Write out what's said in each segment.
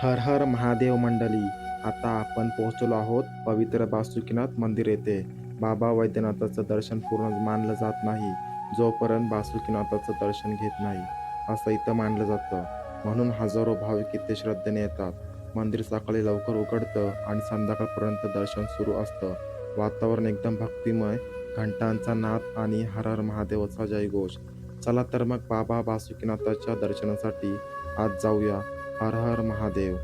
हर हर महादेव मंडळी. आता आपण पोहोचलो आहोत पवित्र बासुकीनाथ मंदिर येथे. बाबा वैद्यनाथाचं दर्शन पूर्ण मानलं जात नाही जोपर्यंत बासुकीनाथाचं दर्शन घेत नाही, असं इथं मानलं जातं. म्हणून हजारो भाविक इथे श्रद्धेने येतात. मंदिर सकाळी लवकर उघडतं आणि संध्याकाळपर्यंत दर्शन सुरू असतं. वातावरण एकदम भक्तिमय, घंटांचा नाद आणि हर हर महादेवाचा जयघोष. चला तर मग बाबा बासुकीनाथाच्या दर्शनासाठी आज जाऊया. हर हर महादेव.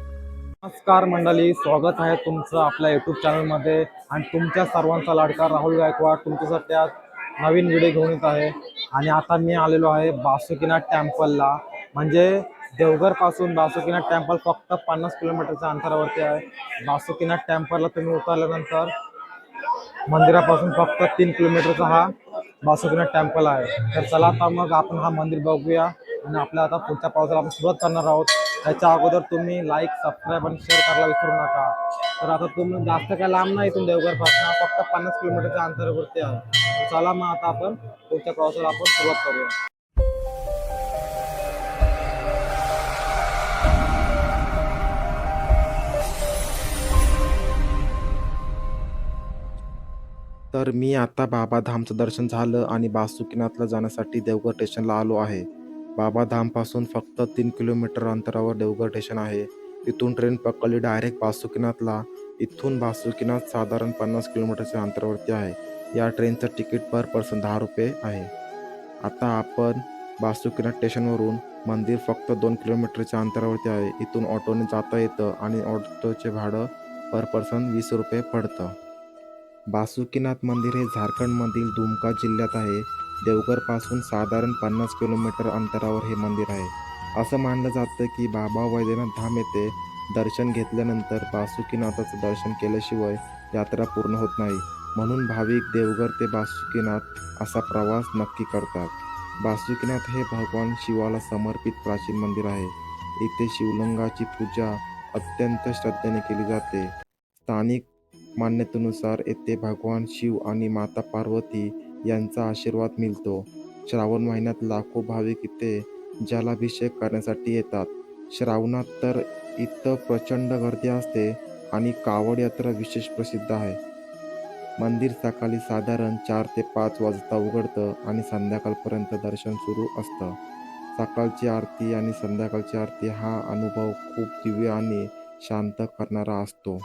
नमस्कार मंडळी, स्वागत आहे तुमचं आपल्या यूट्यूब चॅनलमध्ये. आणि तुमच्या सर्वांचा लाडका राहुल गायकवाड तुमच्यासाठी आज नवीन व्हिडिओ घेऊन येत आहे. आणि आता मी आलेलो आहे बासुकीनाथ टेम्पलला. म्हणजे देवघरपासून बासुकीनाथ टेम्पल फक्त 50 किलोमीटरच्या अंतरावरती आहे. बासुकीनाथ टेम्पलला तुम्ही उतरल्यानंतर मंदिरापासून फक्त 3 किलोमीटरचा हा बासुकीनाथ टेम्पल आहे. तर चला आता मग आपण हा मंदिर बघूया आणि आपल्या आता पुढच्या पावसाला आपण सुरुवात करणार आहोत. त्याच्या अगोदर तुम्ही लाईक, सबस्क्राईब आणि शेअर करायला विसरू नका. तर आता तुम्ही जास्त काय लांब नाही, इथून देवघरपासून फक्त 50 किलोमीटरच्या अंतरावरती आहे. तर चला मग आता आपण पुढच्या पावसाला आपण सुरुवात करूया. तर मी आता बाबाधामचं दर्शन झालं आणि बासुकीनाथला जाण्यासाठी देवघर स्टेशनला आलो आहे. बाबाधामपासून फक्त 3 किलोमीटर अंतरावर देवघर स्टेशन आहे. इथून ट्रेन पकडली डायरेक्ट बासुकीनाथला. इथून बासुकीनाथ साधारण 50 किलोमीटरच्या अंतरावरती आहे. या ट्रेनचं तिकीट पर पर्सन 10 रुपये आहे. आता आपण बासुकीनाथ स्टेशनवरून मंदिर फक्त 2 किलोमीटरच्या अंतरावरती आहे. इथून ऑटोने जाता येतं आणि ऑटोचे भाडं पर पर्सन 20 रुपये पडतं. बासुकीनाथ मंदिर हे झारखंडमधील दुमका जिल्ह्यात आहे. देवघरपासून साधारण 50 किलोमीटर अंतरावर हे मंदिर आहे. असं मानलं जातं की बाबा वैद्यनाथ धाम येथे दर्शन घेतल्यानंतर बासुकीनाथाचं दर्शन केल्याशिवाय यात्रा पूर्ण होत नाही. म्हणून भाविक देवघर ते बासुकीनाथ असा प्रवास नक्की करतात. बासुकीनाथ हे भगवान शिवाला समर्पित प्राचीन मंदिर आहे. इथे शिवलिंगाची पूजा अत्यंत श्रद्धेने केली जाते. स्थानिक मान्यतेनुसार येथे भगवान शिव आणि माता पार्वती यांचा आशीर्वाद मिळतो. श्रावण महिन्यात लाखो भाविक इथे जलाभिषेक करण्यासाठी येतात. श्रावणात तर इथं प्रचंड गर्दी असते आणि कावड यात्रा विशेष प्रसिद्ध आहे. मंदिर सकाळी साधारण 4 ते 5 वाजता उघडतं आणि संध्याकाळपर्यंत दर्शन सुरू असतं. सकाळची आरती आणि संध्याकाळची आरती हा अनुभव खूप दिव्य आणि शांत करणारा असतो.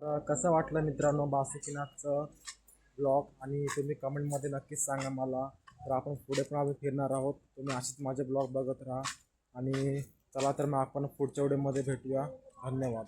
तर कसं वाटलं मित्रांनो बासुकीनाथचं ब्लॉग, आणि तुम्ही कमेंटमध्ये नक्कीच सांगा मला. तर आपण पुढे पण अजून फिरणार आहोत. तुम्ही असेच माझे ब्लॉग बघत राहा. आणि चला तर मग आपण पुढच्या व्हिडिओमध्ये भेटूया. धन्यवाद.